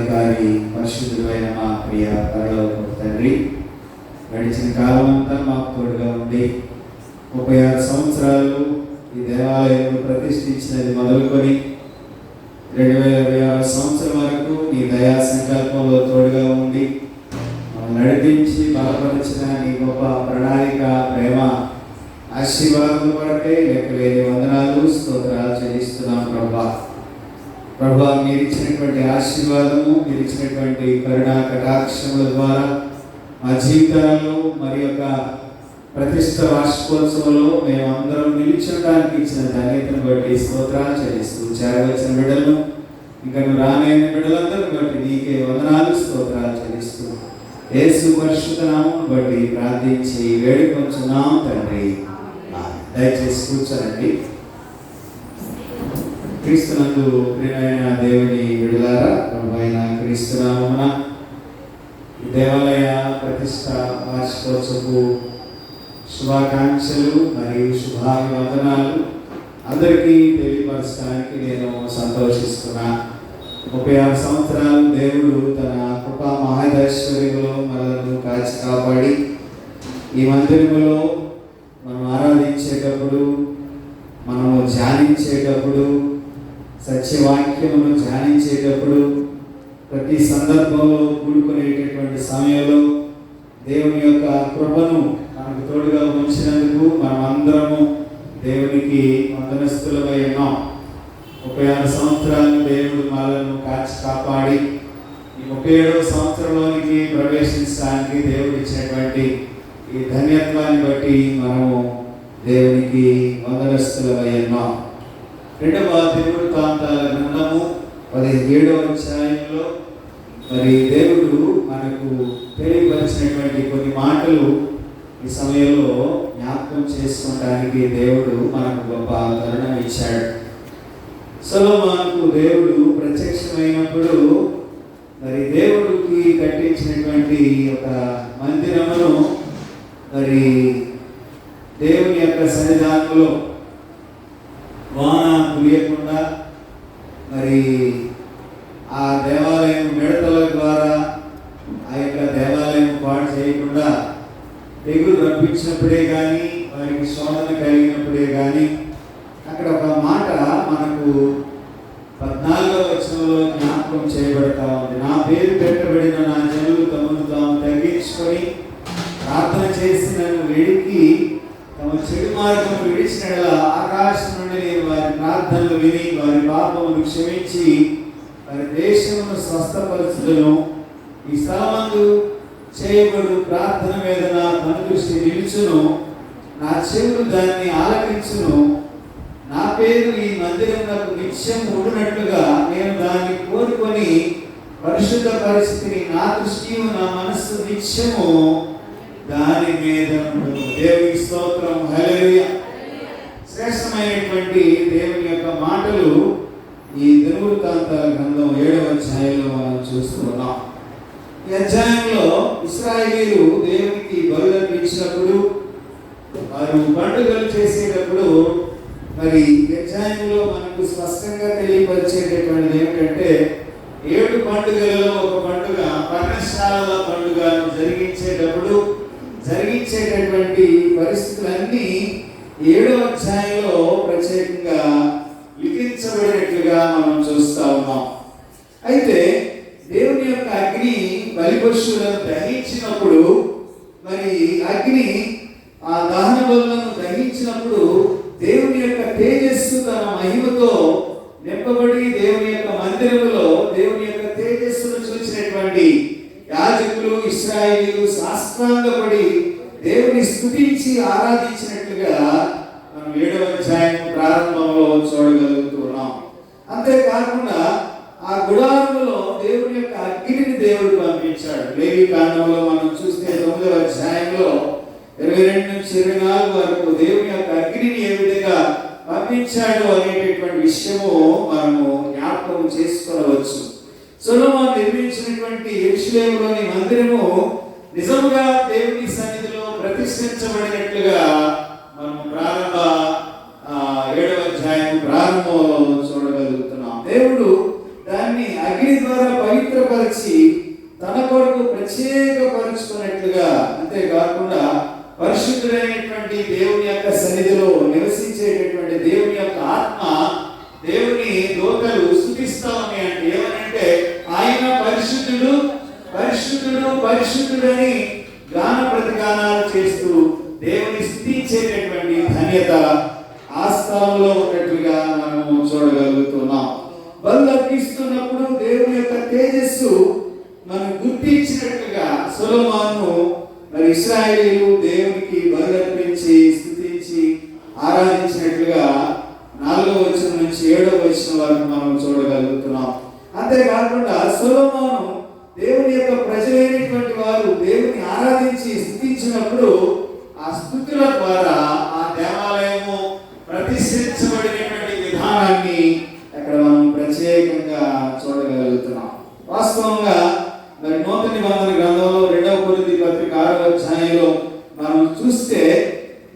సర్వాధికారి పరిశుద్ధుడైన మా ప్రియ పరలోకపు తండ్రి, గడిచిన కాలం అంతా మాకు తోడుగా ఉండి 36 సంవత్సరాలు ఈ దేవాలయం ప్రతిష్ఠించినది మొదలుకొని 2026 సంవత్సరం వరకు నీ దయా సంకల్పంలో తోడుగా ఉండి నడిపించి బలపరిచిన నీ గొప్ప ప్రణాళిక, ప్రేమ, ఆశీర్వాదం కొరకే లెక్కలేని వందనాలు, స్తోత్రాలు చెల్లిస్తున్నాం ప్రభా. మీరు ఇచ్చినటువంటి ఆశీర్వాదము, మీరు ఇచ్చినటువంటి కరుణా కటాక్షముల ద్వారా మా జీవితాల్లో మరి యొక్క ప్రతిష్ట వార్షికోత్సవంలో మేము అందరం నిలిచడానికి ఇచ్చిన ధన్యతను బట్టి స్తోత్రాలు చెల్లిస్తూ, చేరవచ్చిన బిడ్డలను ఇంకా రానైన బిడ్డలందరిని బట్టి నీకే వందనాలు, స్తోత్రాలు చెల్లిస్తూ యేసు పరిశుద్ధ నామమును బట్టి ప్రార్థించి వేడుకొంచున్నాం తండ్రి. దయచేసి కూర్చోనండి. క్రీస్తునందు ప్రియమైన దేవుని విడుదలారా, ప్రభువైన క్రీస్తు నామమున దేవాలయ ప్రతిష్ట వార్షికోత్సవపు శుభాకాంక్షలు మరియు శుభాభివందనాలు అందరికీ తెలియపరచడానికి నేను సంతోషిస్తున్నా. 36 సంవత్సరాలు దేవుడు తన కృపా మహేశ్వర్యంలో మనల్ని కాచి కాపాడి ఈ మందిరములో మనం ఆరాధించేటప్పుడు, మనము ధ్యానించేటప్పుడు, సత్యవాక్యమును ధ్యానించేటప్పుడు, ప్రతి సందర్భంలో కూడుకునేటటువంటి సమయంలో దేవుని యొక్క కృపను మనకు తోడుగా ఉంచినందుకు మనం అందరము దేవునికి వందనస్తులమై ఉన్నాం. 36 సంవత్సరాలు దేవుడు మనలను కాచి కాపాడి ఈ 37వ సంవత్సరంలోనికి ప్రవేశించడానికి దేవుడు ఇచ్చినటువంటి ఈ ధన్యత్వాన్ని బట్టి మనము దేవునికి వందనస్తులమై ఉన్నాం. 2వ దినవృత్తాంతాల గ్రంథము 17వ అధ్యాయంలో మరి దేవుడు మనకు తెలియపరిచినటువంటి కొన్ని మాటలు ఈ సమయంలో జ్ఞాపకం చేసుకోవడానికి దేవుడు మనకు గొప్ప తరుణం ఇచ్చాడు. సొలొమోనుకు దేవుడు ప్రత్యక్షమైనప్పుడు మరి దేవుడికి కట్టించినటువంటి ఒక మందిరమును మరి దేవుని యొక్క సన్నిధానంలో వాన కురియకుండా మరి ఆ దేవాలయం మిడతల ద్వారా ఆ యొక్క దేవాలయం పాడు చేయకుండా తెగులు రప్పించినప్పుడే కానీ, వారికి శోధన కలిగినప్పుడే కానీ, అక్కడ ఒక మాట మనకు 14వ వచనంలో జ్ఞాపకం చేయబడతా ఉంది. నా పేరు పెట్టబడిన నా జనులు తమను తాము తగ్గించుకొని ప్రార్థన చేసి నన్ను వెడికి తమ చెడు మార్గం విడిచిన ఆకాశం నుండి నేను వారి ప్రార్థనలు విని వారి పాపమును క్షమించి వారి దేశమును స్వస్థపరచుదును. ఈ స్థలమందు చేయబడు ప్రార్థన మీద నా కనుదృష్టి నిలుచును, నా చెవులు దాన్ని ఆలకించును. నా పేరు ఈ మందిరమునకు నిత్యం ఉండునట్లుగా నేను దాన్ని కోరుకొని పరిశుద్ధ పరిస్థితిని నా దృష్టి నా మనస్సు నిత్యము దాని మీద దేవుని స్తోత్రం. హల్లెలూయా. శ్రేష్టమైనటువంటి దేవుని యొక్క మాటలు ఈ దినవృత్తాంతాల గ్రంథం 7వ అధ్యాయంలో మనం చూస్తున్నాం. ఈ అధ్యాయంలో ఇశ్రాయేలీయులు దేవునికి బలులు అర్పించినప్పుడు, వారు పండుగలు చేసేటప్పుడు మరి ఈ అధ్యాయంలో మనకు స్పష్టంగా తెలియపరిచేటటువంటిది ఏమిటంటే 7 పండుగలలో ఒక పండుగ పర్ణశాలల పండుగను జరిగించేటటువంటి పరిస్థితులన్నీ 7వ అధ్యాయంలో ప్రత్యేకంగా లిఖించబడినట్లుగా మనం చూస్తా ఉన్నాం. అయితే దేవుని యొక్క అగ్ని బలిపశువులను దహించినప్పుడు, మరి అగ్ని ఆ దహన బలులను దహించినప్పుడు దేవుని యొక్క తేజస్సు తన మహిమతో నింపబడి దేవుని యొక్క మందిరములో దేవుని యొక్క తేజస్సును చూసినటువంటి యాజకులు, ఇశ్రాయేలీయులు సాష్టాంగపడి దేవుని స్తుతించి ఆరాధించినట్లుగా మనం 7వ అధ్యాయం ప్రారంభంలో చూడగలుగుతున్నాం. అంతేకాకుండా ఆ గుడారములో దేవుని యొక్క అగ్నిని దేవుడు పంపించాడు. లేవి కాండంలో మనం చూస్తే 9వ అధ్యాయంలో 22 నుంచి 24 వరకు దేవుని యొక్క అగ్నిని ఏ విధంగా పంపించాడు అనేటటువంటి విషయము మనము జ్ఞాపకం చేసుకోవచ్చు. సొలొమోను నిర్మించినటువంటి యెరూషలేములోని మందిరము నిజముగా దేవుని సన్నిధిలో ప్రతిష్ఠించబడినట్లుగా మనం 7వ అధ్యాయం ప్రారంభంలో చూడగలుగుతున్నాం. దేవుడు దాన్ని అగ్ని ద్వారా పవిత్ర పవిత్రపరిచి తన కొరకు ప్రత్యేకపరుచుకున్నట్లుగా, అంతేకాకుండా పరిశుద్ధుడైనటువంటి దేవుని యొక్క సన్నిధిలో నివసించేటటువంటి దేవుని యొక్క ఆత్మ, దేవుని దూతలు స్తుతిస్తా ఉన్నాయి. అంటే ఏమనంటే ఆయన పరిశుద్ధుడు పరిశుద్ధుడు పరిశుద్ధుడని గాన ప్రతిగానాలు చేస్తూ దేవుని స్తుతించేటటువంటి ధన్యత ఆ స్థలంలో ఉన్నట్లుగా మనము చూడగలుగుతున్నాం. బలు అర్పిస్తున్నప్పుడు దేవుని యొక్క తేజస్సు మనం గుర్తించినట్లుగా సొలొమోను మరి ఇశ్రాయేలీయులు దేవునికి బలు అర్పించి స్తుతించి ఆరాధించినట్లుగా 4వ వచనం నుంచి 7వ వచనం వరకు మనం చూడగలుగుతున్నాం. అంతేకాకుండా సొలొమోను దేవుని యొక్క ప్రజలైనటువంటి వారు దేవుని ఆరాధించి స్తుతించినప్పుడు ఆ స్తుతుల ద్వారా ఆ దేవాలయము ప్రతిష్ఠించబడినటువంటి విధానాన్ని అక్కడ మనం ప్రత్యేకంగా చూడగలుగుతున్నాం. వాస్తవంగా మరి నూతన నిబంధన గ్రంథంలో 2వ కొరింథీ పత్రిక 6వ అధ్యాయంలో మనం చూస్తే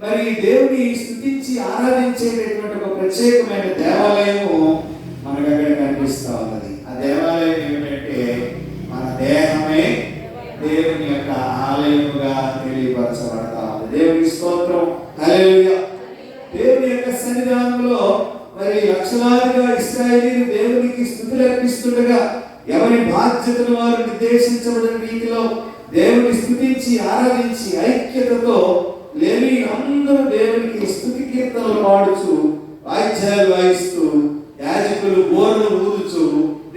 మరి దేవుని స్తుతించి ఆరాధించేటటువంటి ఒక ప్రత్యేకమైన దేవాలయము మనకు అక్కడ కనిపిస్తా ఉన్నది. ఆ దేవాలయం ఏమిటంటే మన దేహమే దేవుని యొక్క ఆలయముగా తెలియపరచబడతా ఉంది. దేవుని స్తోత్రం, హల్లెలూయా. దేవుని యొక్క సన్నిధానంలో మరి లక్షలాదిగా ఇశ్రాయేలీయులు దేవునికి స్తుతులు అర్పిస్తుండగా ఎవరి బాధ్యతను వారు నిర్దేశించబడిన రీతిలో దేవుని స్తుతించి ఆరాధించి ఐక్యతతో లేవీయులు అందరూ దేవునికి స్తుతి కీర్తనలు పాడుచు వాయిద్యాలు వాయిస్తూ యాజకులు బోర్లు ఊదుచు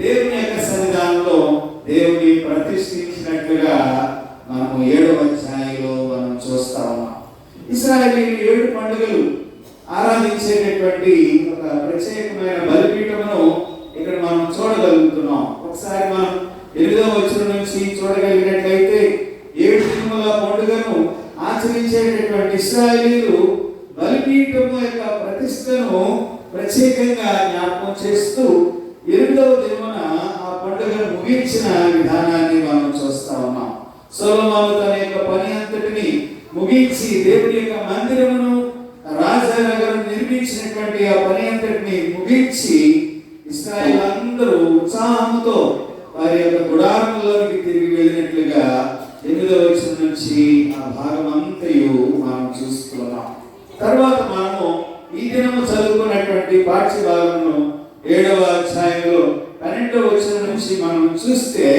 దేవుని యొక్క సన్నిధానంలో దేవుని ప్రతిష్ఠించినట్లుగా మనము 7వ అధ్యాయంలో మనం చూస్తా ఉన్నాం. ఇశ్రాయేలీయులు 7 పండుగలు ఆరాధించేటటువంటి ఒక ప్రత్యేకమైన బలిపీఠమును ఇక్కడ మనం చూడగలుగుతున్నాం. ఒకసారి మనం 8వ వచనం నుంచి చూడగలిగినట్లయితే 7 దినముల పండుగను ఆచరించేటటువంటి ఇశ్రాయేలీయులు బలిపీఠము యొక్క ప్రతిష్టను ప్రత్యేకంగా జ్ఞాపకం చేస్తూ 8వ దినమున ఆ పండుగను ముగించిన విధానాన్ని మనం చూస్తా ఉన్నాం. సొలొమోను తన యొక్క పని అంతటిని ముగించి దేవుని యొక్క మందిరమును రాజనగరం నిర్మించినటువంటి ఆ పని అంతటిని ముగించి ఇశ్రాయేలు అందరూ ఉత్సాహంతో వారి యొక్క గుడారములోనికి తిరిగి వెళ్ళినట్లుగా 8వ వచనం నుంచి ఆ భాగం అంతయు మనం చూస్తున్నాం. తర్వాత మనము ఈ దినము చదువుకున్నటువంటి పాఠ్య భాగమును 7వ అధ్యాయంలో 12వ వచనం నుంచి మనం చూస్తే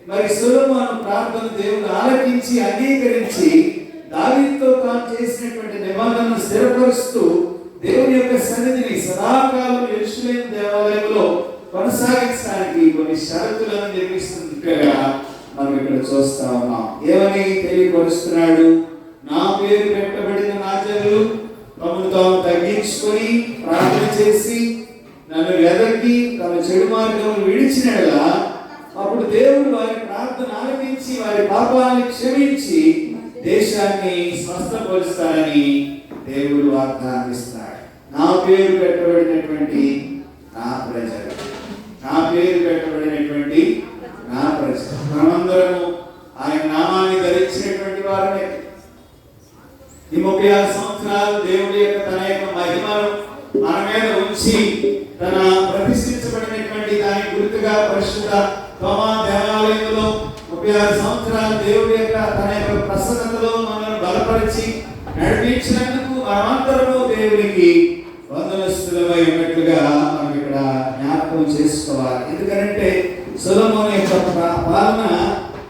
మరి సొలొమోను ప్రార్థన దేవుడు ఆలకించి అంగీకరించి దావీదుతో తాను చేసినటువంటి నిబంధనను స్థిరపరుస్తూ దేవుని యొక్క సన్నిధిని సదాకాలం యెరూషలేము దేవాలయంలో కొనసాగించడానికి కొన్ని షరతులను నిర్మిస్తున్నట్టుగా మనం ఇక్కడ చూస్తా ఉన్నాం. ఏమని తెలియపరుస్తున్నాడు? నా పేరు పెట్టబడిన నా జనులు తమను తాము తగ్గించుకొని ప్రార్థన చేసి నన్ను వెదకి తమ చెడు మార్గమును విడిచినలా అప్పుడు దేవుడు వారి ప్రార్థన ఆలకించి వారి పాపాలను క్షమించి దేశాన్ని స్వస్థపరుస్తారని దేవుడు వాగ్దానం ఇస్తాడు. నా పేరు పెట్టబడినటువంటి నా ప్రజలు, నా పేరు పెట్టబడినటువంటి నా ప్రజలు, మనమందరము ఆయన నామాన్ని ధరించినటువంటి వారమే. ఈ 36 సంవత్సరాలు దేవుడి యొక్క తన యొక్క మహిమను మన మీద ఉంచి తన ప్రతిష్ఠించబడినటువంటి దాని గుర్తుగా పరిశుద్ధ తోమా దేవాలయంలో 36 సంవత్సరాలు దేవుడి యొక్క తన యొక్క ప్రసన్నతలో మనల్ని బలపరిచి నడిపించినందుకు మనమందరము దేవునికి వందనస్తులమై ఉన్నట్లుగా మనం ఇక్కడ జ్ఞాపకం చేసుకోవాలి. ఎందుకంటే సొలొమోను యొక్క పాలన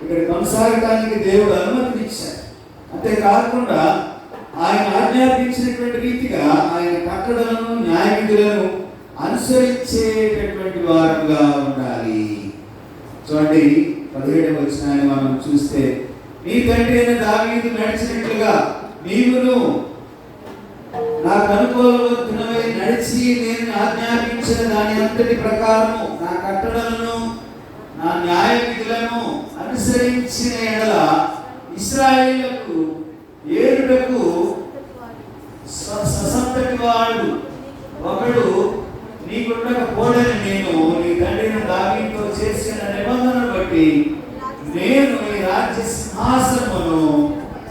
ఇక్కడ కొనసాగడానికి దేవుడు అనుమతినిచ్చాడు. అంతేకాకుండా ఆయన ఆజ్ఞాపించినటువంటి రీతిగా ఆయన కట్టడలను న్యాయ విధులను అనుసరించేటటువంటి వారుగా ఉండాలి. చూడండి 17వ వచనాన్ని మనం చూస్తే, నీ తండ్రి అయిన దావీదు నడిచినట్లుగా నీవును నాకు అనుకూలమై నడిచి నేను ఆజ్ఞాపించిన దాని అంతటి ప్రకారము నా కట్టడలను నా న్యాయ విధులను అనుసరించిన ఎడల ఇశ్రాయేలుకు ఏడుటకు ససంతటి వాడు ఒకడు నీకుండకపోడని నేను నీ తండ్రిని దావీదుతో చేసిన నిబంధనను బట్టి నేను ఈ రాజ్య సింహాసనమును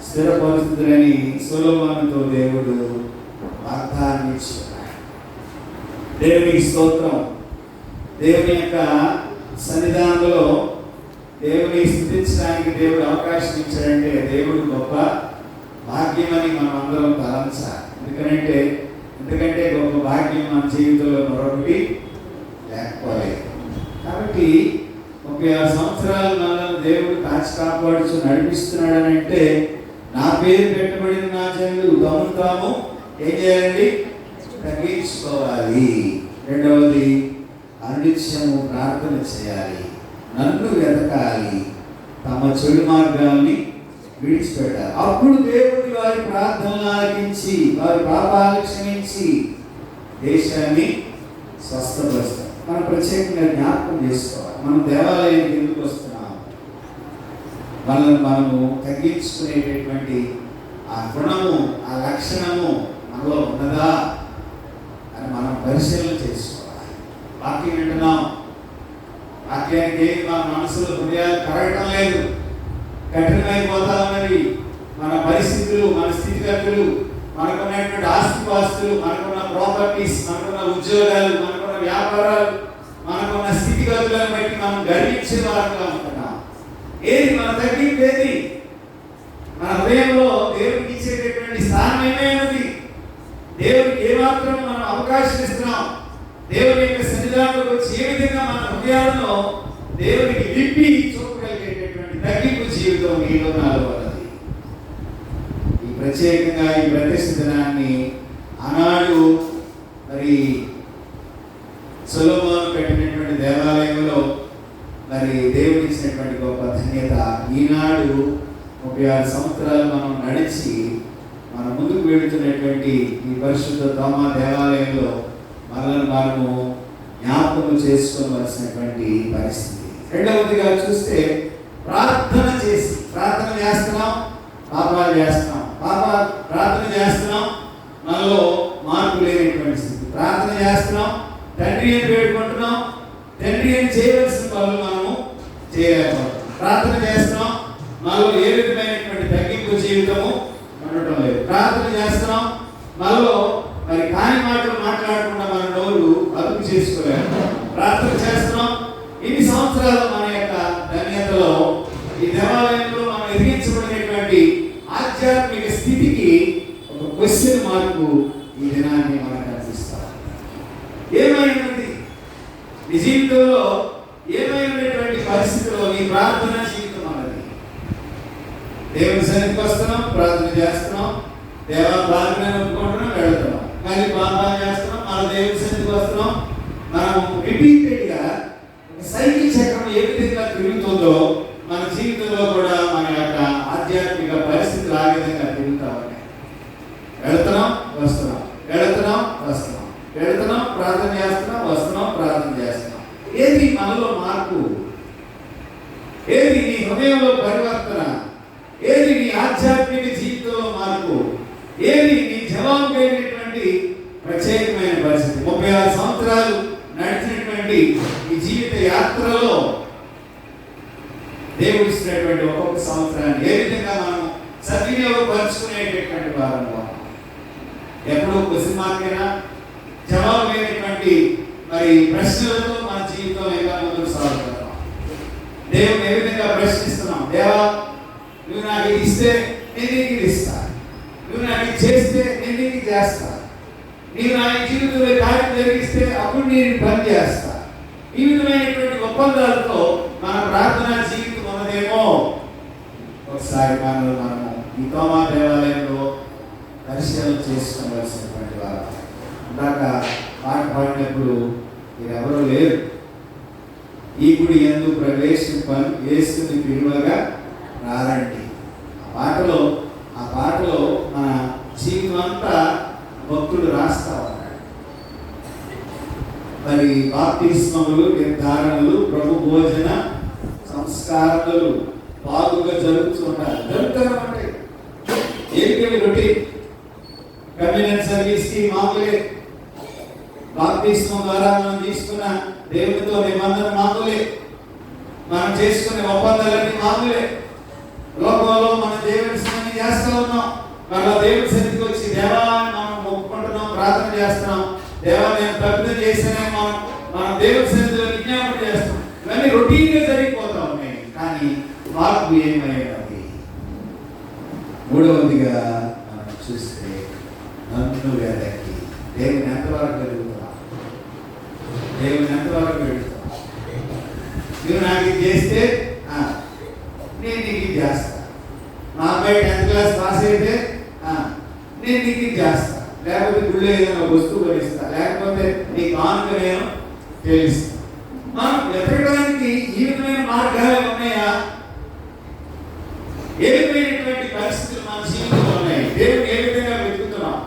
స్థిరపరుస్తుందని సొలొమోనుతో దేవుడు వాగ్దానం ఇచ్చాడు. దేవునికి స్తోత్రం. దేవుని యొక్క సన్నిధానంలో దేవుని స్తుతించడానికి దేవుడు అవకాశం ఇచ్చాడంటే దేవుడు గొప్ప భాగ్యమని మనం అందరం తలంచాలి. ఎందుకంటే గొప్ప భాగ్యం మన జీవితంలో మరొకటి లేకపోలేదు. కాబట్టి 36 సంవత్సరాలు మనల్ని దేవుడు కాచి కాపాడుచు నడిపిస్తున్నాడని అంటే నా పేరు పెట్టబడిన నా జనులు తమను తాము ఏం చేయాలండి? తగ్గించుకోవాలి. రెండవది, అనునిత్యము ప్రార్థన చేయాలి, నన్ను వెతకాలి, తమ చెడు మార్గాల్ని విడిచిపెట్టాలి. అప్పుడు దేవుడు వారి ప్రార్థనలు ఆలకించి వారి పాపాలు క్షమించి దేశాన్ని స్వస్థపరుస్తాడు. మనం ప్రత్యేకంగా జ్ఞాపకం చేసుకోవాలి, మనం దేవాలయానికి ఎందుకు వస్తున్నాం, మనము తగ్గించుకునేటటువంటి ఆ గుణము, ఆ లక్షణము మనలో ఉన్నదా అని మనం పరిశీలన చేసుకోవాలి. వాక్యం వింటున్నాం, వాక్యానికి మన మనసులో హృదయాలు కరగటం లేదు, కఠినమైపోతా ఉన్నది. మన పరిస్థితులు, మన స్థితిగతులు, మనకున్నటువంటి ఆస్తిపాస్తులు, మనకున్న ప్రాపర్టీస్, మనకున్న ఉద్యోగాలు, మనకున్న వ్యాపారాలు, మనకున్న స్థితిగతులను బట్టి మనం గర్వించే వారంగా ఉంటున్నాం. ఏది మన తగ్గింపు? ఏది మన హృదయంలో దేవుడికి ఇచ్చేటటువంటి స్థానం ఏమైనది? దేవుడికి ఏమాత్రం మనం అవకాశం ఇస్తున్నాం? దేవుని యొక్క సన్నిధానంలోకి వచ్చి ఏ విధంగా మన హృదయాలను దేవుడికి విప్పి చూపగలిగేటటువంటి తగ్గింపు జీవితం నీలో నాలో ఉన్నది. ఈ ప్రత్యేకంగా ఈ ప్రతిష్ఠ దినాన్ని ఆనాడు మరి సొలొమోను కట్టినటువంటి దేవాలయంలో మరి దేవుడు ఇచ్చినటువంటి గొప్ప ధన్యత. ఈనాడు 36 సంవత్సరాలు మనం నడిచి మనం ముందుకు వెళుతున్నటువంటి ఈ పరిశుద్ధ తోమా దేవాలయంలో మనము జ్ఞాపకం చేసుకోవలసినటువంటి పరిస్థితి. రెండవదిగా చూస్తే ప్రార్థన చేస్తున్నాం, పాపాలు చేస్తున్నాం. ప్రార్థన చేస్తున్నాం, మనలో మార్పు లేనటువంటి స్థితి. ప్రార్థన చేస్తున్నాం, తండ్రి అని వేడుకుంటున్నాం, తండ్రి అని చేయవలసిన పనులు మనము చేయలేకపోతున్నాం. ప్రార్థన చేస్తున్నాం, మనలో ఏ విధమైనటువంటి తగ్గింపు జీవితము ఉండటం లేదు. ప్రార్థన చేస్తున్నాం, మనలో మరి కాని మాటలు మాట్లాడకుండా మన నోరు అదుపు చేసుకోలేము. ప్రార్థన చేస్తున్నాం. ఇన్ని సంవత్సరాలు మన యొక్క ధన్యతలో ఈ దేవాలయంలో మనం ఎదిగించబడినటువంటి ఆధ్యాత్మిక స్థితికి ఒక క్వశ్చన్ మార్కు ఈ దినాన్ని మనకు కనిపిస్తాం. ఏమైనది నీ జీవితంలో? ఏమైనటువంటి పరిస్థితిలో నీ ప్రార్థన జీవితం అన్నది? దేవుని సన్నిధికి వస్తున్నాం, ప్రార్థన చేస్తున్నాం, దేవా ప్రార్థన ఒప్పుకుంటున్నాం, వెళుతున్నాం, కానీ ప్రార్థన చేస్తున్నాం, మన దేవుని సన్నిధికి వస్తున్నాం. మనం రిపీటెడ్గా సైకిల్ చక్రం ఏ విధంగా తిరుగుతుందో మన జీవితంలో కూడా మన యొక్క ఆధ్యాత్మిక పరిస్థితులు ఆ విధంగా తిరుగుతూ ఉన్నాయి. వెళుతున్నాం, వస్తున్నాం, వెళుతున్నాం, వస్తున్నాం, వెళుతున్నాం, ప్రార్థన చేస్తున్నాం, వస్తున్నాం, ప్రార్థన చేస్తున్నాం. ఏది మనలో మార్పు? ఏది నీ హృదయంలో పరివర్తన? ఏది నీ ఆధ్యాత్మిక జీవితంలో మార్పు? ఏది నీ జవాబు కలిగినటువంటి ప్రత్యేకమైన పరిస్థితి? 36 సంవత్సరాలు నడిచినటువంటి ఈ జీవిత యాత్రలో దేవుడు ఇచ్చినటువంటి ఒక్కొక్క సంవత్సరాన్ని ఏ విధంగా మనం సద్వినియోగపరుచుకునేటటువంటి వారంలో ఎప్పుడూ కుసిమాకైనా జవాబు లేనటువంటి మరి ప్రశ్నలతో మన జీవితం ఎలా ముందుకు సాగుతున్నాం? దేవుని ఏ విధంగా ప్రశ్నిస్తున్నాం? దేవా, నువ్వు నాకు ఇది ఇస్తే నేను నీకు ఇది ఇస్తా, నువ్వు నాకు ఇది చేస్తే నేను నీకు చేస్తా, నీవు నా జీవితంలో కార్యం జరిగిస్తే అప్పుడు నేను పని చేస్తా. ఈ విధమైనటువంటి ఒప్పందాలతో మన ప్రార్థనా జీవితం ఉన్నదేమో. ఒకసారి మనము ఈ తోమా దేవాలయంలో పరిశీలన చేసుకోవలసినటువంటి వారు. ఇందాక పాట పాడినప్పుడు మీరెవరూ లేరు. ఈ గుడి యందు ప్రవేశింపని యేసుని పిలువగా రారండి. ఆ పాటలో మన జీవితం అంతా భక్తుడు రాస్తా ఉన్నాడు. మరి బాప్తిస్మములు, నిర్ధారణలు, ప్రభు భోజన సంస్కారాలు బాగుగా జరుగుతుంటారు. జరుగుతారంటే ఏంటి రొటీన్ కమ్యూనియన్ సర్వీస్కి మామూలే. బాప్తిస్మం ద్వారా మనం తీసుకున్న దేవునితో నిబంధన మామూలే. మనం చేసుకునే ఒప్పందాలన్నీ మామూలే. లోకంలో మన దేవుని సన్నిధిని చేస్తూ ఉన్నాం. మళ్ళీ దేవుని సన్నిధికి వచ్చి దేవా మనం మొక్కుకుంటున్నాం, ప్రార్థన చేస్తున్నాం. దేవా నేను తప్పిదం చేశానని మనం దేవుని సన్నిధిలో విజ్ఞాపన చేస్తాం. ఇవన్నీ రొటీన్గా జరిగిపోతా ఉన్నాయి. కానీ నాకు ఏమైనది. మూడవదిగా మనం చూస్తే నన్ను వెదకి. దేవుని ఎంతవరకు వెళ్తున్నాం? దేవుని ఎంతవరకు వెళ్తున్నాం? నువ్వు నాకు ఇది చేస్తే నేను నీకు ఇది చేస్తా. మా అబ్బాయి 10th క్లాస్ పాస్ అయితే నేను నీకు ఇది చేస్తా. లేకపోతే గుళ్ళు ఏదైనా వస్తువు భరిస్తా, లేకపోతే నీ కానుక నేను తెలుస్తా. మనం వెతకడానికి ఈ విధమైన మార్గాలు ఉన్నాయా? ఏ విధమైనటువంటి పరిస్థితులు మన జీవితంలో ఉన్నాయి? దేవుడు ఏ విధంగా వెతుకుతున్నాం?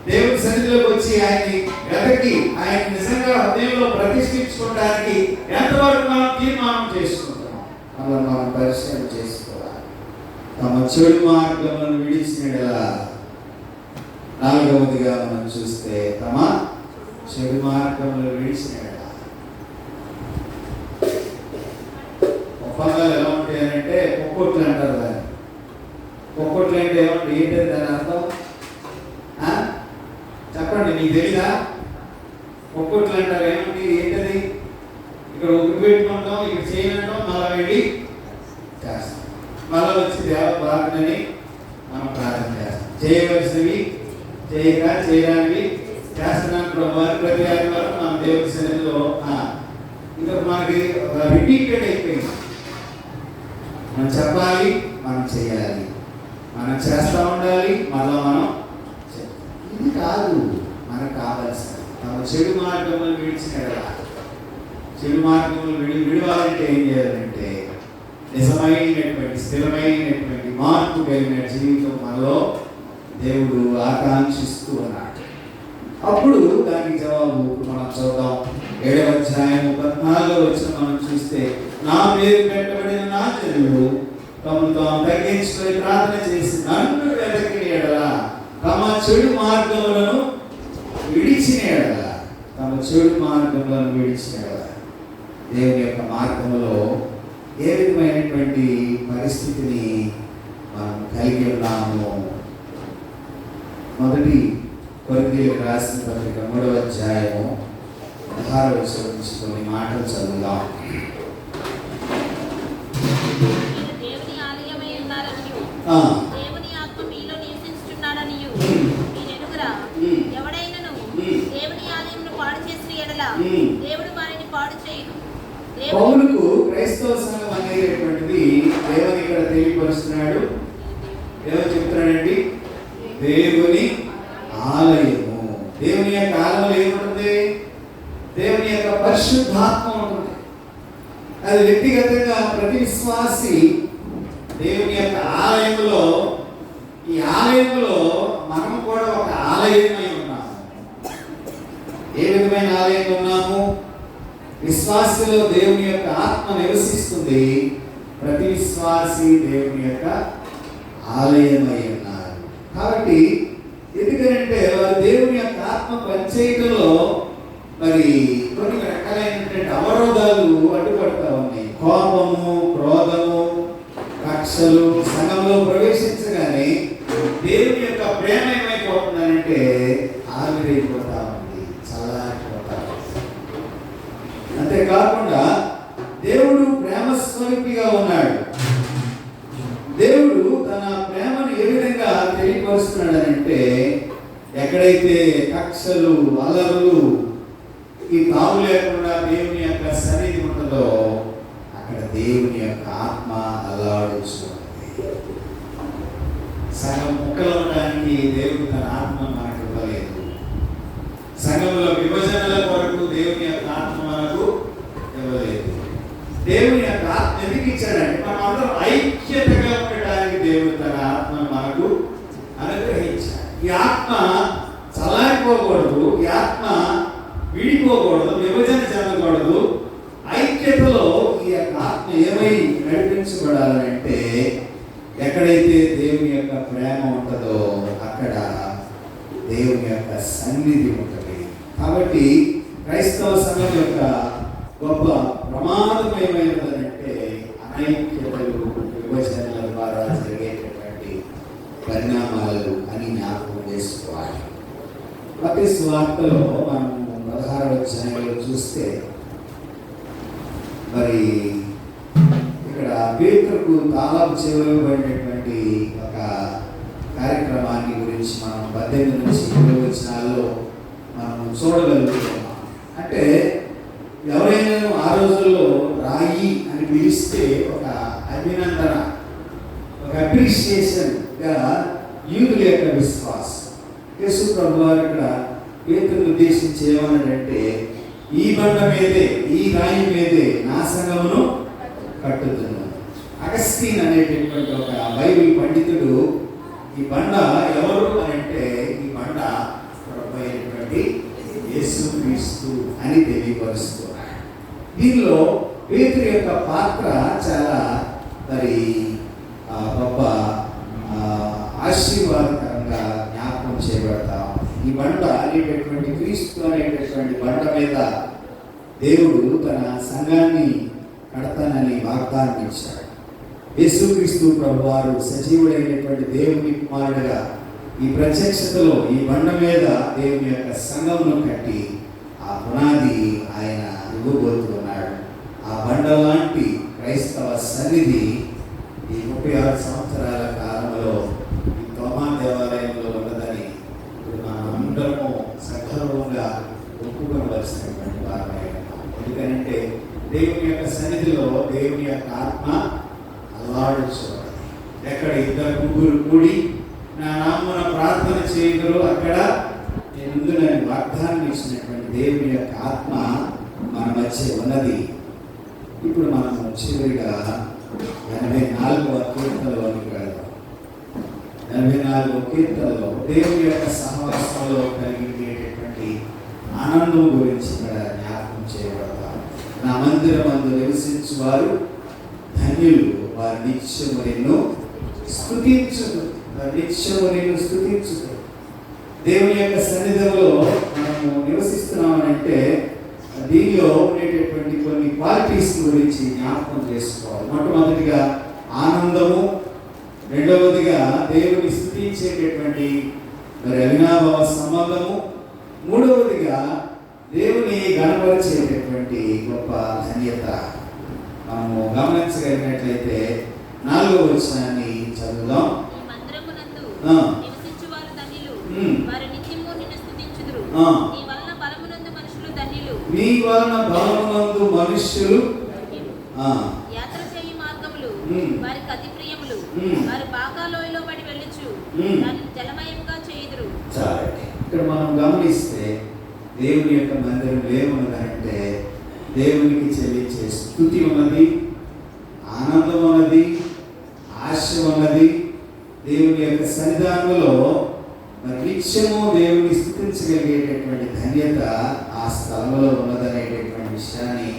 దేవుడి సన్నిధిలోకి వచ్చి ఆయన్ని వెతకి ఆయన నిజంగా హృదయంలో ప్రతిష్ఠించుకోవడానికి ఎంతవరకు మనం తీర్మానం చేసుకుంటున్నాం? అలా మనం పరిశీలన చేసుకోవాలి. తమ చెడు మార్గములను విడిచినలా. నాలుగవదిగా మనం చూస్తే తమ చెడు మార్గములను విడిచినలా. ఒప్పందాలు ఎలా ఉంటాయనంటే పొక్కొట్లు అంటారు దాన్ని. పొక్కొట్లు అంటే ఏమంటే ఏంటంటే దాని అర్థం చెప్పండి, మీకు తెలీదా? పొక్కొట్లు అంటారు ఏమంటే ఏంటది? ఇక్కడ ఒకటి పెట్టుకుంటాం, ఇక్కడ చేయనంటాం, మళ్ళా వెళ్ళి చేస్తాం. మళ్ళా వచ్చి దేవ ప్రార్థనని మనం ప్రార్థన చేస్తాం. చేయవలసినవి చేయక చేయడానికి చేస్తున్నాను ప్రభావం. ప్రతి ఆదివారం మన దేవుడి సన్నిధిలో ఇంకా మనకి రిపీటెడ్ అయిపోయింది. మనం చెప్పాలి, మనం చేయాలి, మనం చేస్తూ ఉండాలి, మళ్ళా మనం ఇది కాదు మనకు కావాల్సిన. తమ చెడు మార్గములు విడిచినలా. చెడు మార్గములు విడవాలంటే ఏం చేయాలంటే నిజమైనటువంటి స్థిరమైనటువంటి మార్పు కలిగిన జీవితం మనలో దేవుడు ఆకాంక్షిస్తూ ఉన్నాడు. అప్పుడు దానికి జవాబు మనం చూద్దాం. 7వ అధ్యాయం 14వ వచనం మనం చూస్తే, నా పేరు పెట్టబడిన నా జనులు తమను తాము తగ్గించుకొని ప్రార్థన చేసి నన్ను వెతకిన యెడల తమ చెడు మార్గములను విడిచిన యెడల, తమ చెడు మార్గములను విడిచిన యెడల. దేవుని యొక్క మార్గంలో ఏ విధమైనటువంటి పరిస్థితిని మనం కలిగి ఉన్నాము? మొదటి కొరింథీయులకు రాసిన పత్రిక 3వ అధ్యాయము 16వ వచనం నుంచి కొన్ని మాటలు చదువుదాం. దేవుని ఆలయమై ఉన్నారనియు దేవుని ఆత్మ మీలో నివసించుచున్నాడనియు మీరు ఎరుగురా. ఎవడైనను దేవుని ఆలయమును పాడు చేసిన యెడల దేవుడు వారిని పాడు చేయును. పౌలుకు క్రైస్తవ సంఘం అనేటువంటిది దేవుని ఇక్కడ తెలియపరుస్తున్నాడు. ఏమని చెప్తున్నాడండి? దేవుని ఆలయము. దేవుని యొక్క ఆలయంలో ఏముంటుంది? దేవుని యొక్క పరిశుద్ధాత్మ ఉంటుంది. అది వ్యక్తిగతంగా ప్రతి విశ్వాసి దేవుని యొక్క ఆలయంలో, ఈ ఆలయంలో మనం కూడా ఒక ఆలయమై ఉన్నాము. ఏ విధమైన ఆలయంలో ఉన్నాము? విశ్వాసిలో దేవుని యొక్క ఆత్మ నివసిస్తుంది. ప్రతి విశ్వాసి దేవుని యొక్క ఆలయమై ఉన్నారు. కాబట్టి ఎందుకంటే వారు దేవుని యొక్క ఆత్మ పనిచేయడంలో మరి కొన్ని రకాలైనటువంటి అవరోధాలు అడ్డుపడతా ఉన్నాయి. కోపము, క్రోధము, కక్షలు సంఘంలో ప్రవేశించగానే దేవుని యొక్క ప్రేమ ఏమైపోతుందంటే ఆవిరైపోతా ఉంది, చల్లారిపోతా ఉంది. అంతేకాకుండా దేవుడు ప్రేమ స్వరూపిగా ఉన్నాడు. దేవుడు తన ప్రేమను ఏ విధంగా తెలియపరుస్తున్నాడనంటే, ఎక్కడైతే కక్షలు, అలరులు, ఈ తాము లేకుండా దేవుని యొక్క సన్నిధి ఉంటుందో అక్కడ దేవుని యొక్క ఆత్మ అల్లాడుచుంటుంది. సగం ముక్కలు ఉండడానికి దేవుడు తన ఆత్మ మనకు ఇవ్వలేదు. సంఘంలో విభజనల కొరకు దేవుని యొక్క ఆత్మ మనకు ఇవ్వలేదు. దేవుని యొక్క ఆత్మ ఎందుకు ఇచ్చాడంటే మనం అందరం ఐక్యతగా ఉండడానికి దేవుడు తన ఆత్మను మనకు అనుగ్రహించాడు. ఈ ఆత్మ చల్లారిపోకూడదు, ఈ ఆత్మ విడిపోకూడదు, విభజన చెందకూడదు. ఐక్యతలో ఈ యొక్క ఆత్మ ఏమై నడిపించబడాలంటే ఎక్కడైతే దేవుని యొక్క ప్రేమ ఉంటుందో అక్కడ దేవుని యొక్క సన్నిధి ఉంటుంది. కాబట్టి క్రైస్తవ సంఘం యొక్క గొప్ప ప్రమాదమయమైనదంటే అనైక్యతలు, విభజనల ద్వారా జరిగేటటువంటి పరిణామాలు అని జ్ఞాపకం చేసుకోవాలి. మత్తయి సువార్తలో మనం 16వ అధ్యాయంలో చూస్తే మరి ఇక్కడ పేతురుకు తాళపు చెవులు పడినటువంటి ఒక కార్యక్రమాన్ని గురించి మనం 18 నుంచి 20 వచనాల్లో మనం చూడగలుగుతున్నాం. అంటే ఎవరైనా ఆ రోజుల్లో రాయి అని పిలిస్తే ఒక అభినందన, ఒక అప్రిషియేషన్గా యూదుల యొక్క విశ్వాసం. యేసు ప్రభు వారు ఇక్కడ పేతురును ఉద్దేశించి ఏమన్నాడంటే, ఈ బండ మీదే, ఈ రాయి మీదే నా సంఘమును కట్టుతున్నాను. అగస్టీన్ అనేటటువంటి ఒక బైబిల్ పండితుడు ఈ బండ ఎవరు అని అంటే, ఈ బండ ప్రభు అయినటువంటి యేసుక్రీస్తు అని తెలియపరుస్తున్నాడు. దీనిలో పేతురు యొక్క పాత్ర చాలా మరి గొప్ప ఆశీర్వాదకరంగా జ్ఞాపకం చేయబడతాం. ఈ బండ అనేటటువంటి క్రీస్తు అనేటటువంటి బండ మీద దేవుడు తన సంఘాన్ని కడతానని వాగ్దానం ఇచ్చాడు. యేసుక్రీస్తు ప్రభువారు సజీవుడైనటువంటి దేవుని కుమారుడుగా ఈ ప్రత్యక్షతలో ఈ బండ మీద దేవుని యొక్క సంఘమును కట్టి ఆ పునాది ఆయన ఇవ్వబోతున్నాడు. ఆ బండ లాంటి క్రైస్తవ సన్నిధి ఈ 36 సంవత్సరాల కాలంలో ఈ తోమా దేవాలయంలో ఉన్నదని ఇప్పుడు మనం అందరము సగర్వంగా ఒప్పుకోవలసినటువంటి వారమే. ఎందుకంటే దేవుని యొక్క సన్నిధిలో దేవుని యొక్క ఆత్మ అల్లాడుచున్నది. ఎక్కడ 2-3 కూడి నా నామమున ప్రార్థన చేయగలరు అక్కడ నేను వాగ్దానం ఇచ్చినటువంటి దేవుని యొక్క ఆత్మ మన మధ్య ఉన్నది. ఇప్పుడు మనం చివరిగా 84వ కీర్తనలోనికి వెళ్దాం. 84వ కీర్తనలో దేవుని యొక్క సహవాసంలో కలిగేటటువంటి ఆనందం గురించి ఇక్కడ జ్ఞాపకం చేయబడతాం. నా మందిరమందు నివసించు వారు ధన్యులు, వారి నిత్యము నిన్ను స్తుతించుదు, నిత్యము నిన్ను స్తుతించుదు. దేవుని యొక్క సన్నిధిలో మనము నివసిస్తున్నామనంటే దీనిలో ఉండేటటువంటి కొన్ని క్వాలిటీస్ గురించి జ్ఞాపకం చేసుకోవాలి. మొట్టమొదటిగా ఆనందము, రెండవదిగా దేవుని స్తుతించేటటువంటి మరి అవినాభావ సంబంధము, మూడవదిగా దేవుని గణపరిచేటటువంటి గొప్ప ధన్యత. మనము గమనించగలిగినట్లయితే 4వ వచనాన్ని చదువుదాం. నీ వలన బలమునందు మనుష్యులు యాత్ర చేయి మార్గములు వారికి అతి ప్రియములు, వారి బాకాలోయలో పడి వెళ్ళుచు దాన్ని జలమయంగా చేయుదురు. ఇక్కడ మనం గమనిస్తే దేవుని యొక్క మందిరం ఏమున్నదంటే దేవునికి చెల్లించే స్తుతి ఉన్నది, ఆనందం ఉన్నది, ఆశ ఉన్నది. దేవుని యొక్క సన్నిధానంలో నిత్యము దేవుని స్తుతించగలిగేటటువంటి ధన్యత ఆ స్థలంలో ఉన్నదనేటటువంటి విషయాన్ని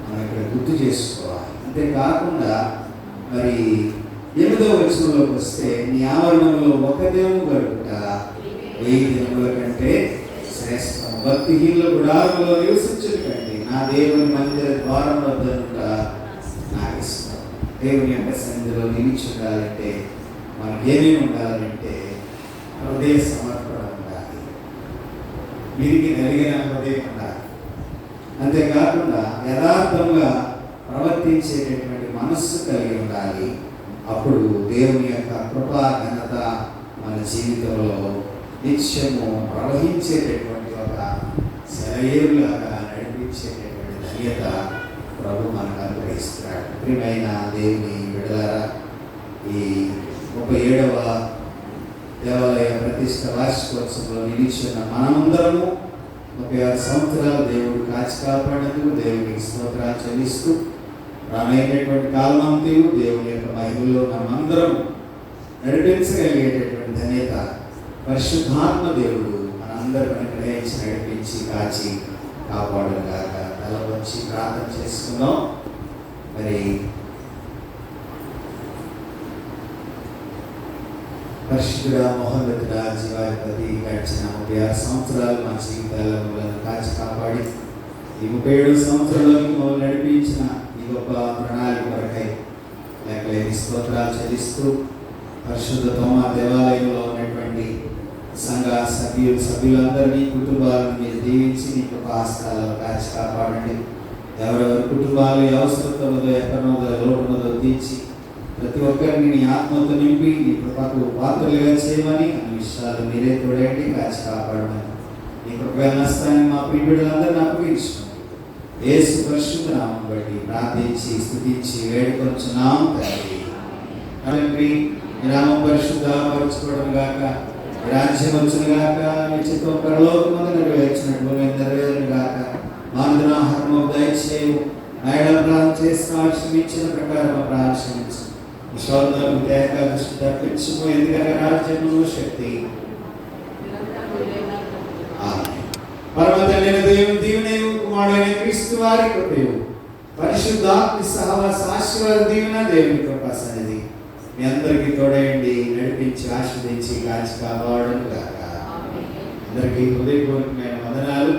మనం ఇక్కడ గుర్తు చేసుకోవాలి. అంతేకాకుండా మరి 8వ వచనంలోకి వస్తే, నీ ఆవరణంలో ఒక దినము గడుపుట 1000 దినముల కంటే శ్రేష్టం. భక్తిహీనుల గుడారంలో నివసించుట కంటే నా దేవుని మందిర ద్వారం వద్ద నాకు ఇష్టం. దేవుని యొక్క సన్నిధిలో నిలిచి ఉండాలంటే మనకి ఏమేమి ఉండాలంటే హృదయ సమర్పణ ఉండాలి, వీరికి నలిగిన హృదయం ఉండాలి. అంతేకాకుండా యథార్థంగా ప్రవర్తించేటటువంటి మనస్సు కలిగి ఉండాలి. అప్పుడు దేవుని యొక్క కృపా ఘనత మన జీవితంలో నిత్యము ప్రవహించేటటువంటి ఒక సెలయేరులాగా నడిపించేటటువంటి ధన్యత ప్రభు మనకు అనుగ్రహిస్తున్నాడు. ప్రియమైన దేవుని బిడ్డలారా, ఈ 37వ దేవాలయ ప్రతిష్ట వార్షికోత్సవంలో నిలిచిన మనమందరము 36 సంవత్సరాలు దేవుడు కాచి కాపాడేందుకు దేవునికి స్తోత్రాలు చెల్లిస్తూ రానైనటువంటి కాలమంతయు దేవుని యొక్క మహిమలో మనమందరం నడిపించగలిగేటటువంటి ధన్యత పరిశుద్ధాత్మ దేవుడు మనందరికీ అనుగ్రహించి నడిపించి కాచి కాపాడుగాక. తల వచ్చి ప్రార్థన చేసుకుందాం. మరి పరిశుద్ధుడా, మహోన్నతుడా, జీవాధిపతి, గడిచిన 36 సంవత్సరాలు మా జీవితాలను కాచి కాపాడి ఈ 37 సంవత్సరాలకు మమ్మల్ని నడిపించిన ఈ గొప్ప ప్రణాళిక కొరకై లేక స్తోత్రాలు చెల్లిస్తూ పరిశుద్ధ తోమా దేవాలయంలో ఉన్నటువంటి సంఘ సభ్యులందరినీ కుటుంబాలను మీరు దీవించి నీ కృపా హస్తాలలో కాచి కాపాడండి. ఎవరెవరి కుటుంబాలు ఏ అవసరత ఉన్నదో ఎక్కడున్నదో లోటు ఉన్నదో తీర్చి ప్రతి ఒక్కరిని నీ ఆత్మతో నింపి నీ కృపకు పాత్రలుగా చేయమని అన్ని విషయాలు మీరే తోడండి, కాచి కాపాడమని నీ కృపగా నష్టాన్ని మా ప్రియులందరినీ అప్పగించుకోండి. యేసు పరిశుద్ధ నామం బట్టి ప్రార్థించి స్తుతించి వేడుకొంచున్నాం తండ్రి. తండ్రి నీ నామం పరిశుద్ధపరచుకోవడం గాక, రాజ్యం వచ్చును గాక, నీ చిత్తం పరలోకమందు నెరవేర్చినట్లు నెరవేరును గాక. మానవుని ఆహారము దయచేయు, ఆయన ప్రార్థన చేసిన ఆశ్రమించిన ప్రకారం ప్రార్థించు. విశ్వాసం తేక దృష్టి తప్పించుకో, ఎందుకంటే రాజ్యము శక్తి పరమ తండ్రి దేవుని దీవెనయు కుమారుడైన క్రీస్తు వారి కృపయు పరిశుద్ధాత్మ సహవాస ఆశీర్వాద దీవెన దేవుని కృప సన్నిధి మీ అందరికీ తోడయండి, నడిపించి ఆశీర్వదించి కాచి కాపాడును గాక. అందరికీ హృదయపూర్వకమైన వందనాలు.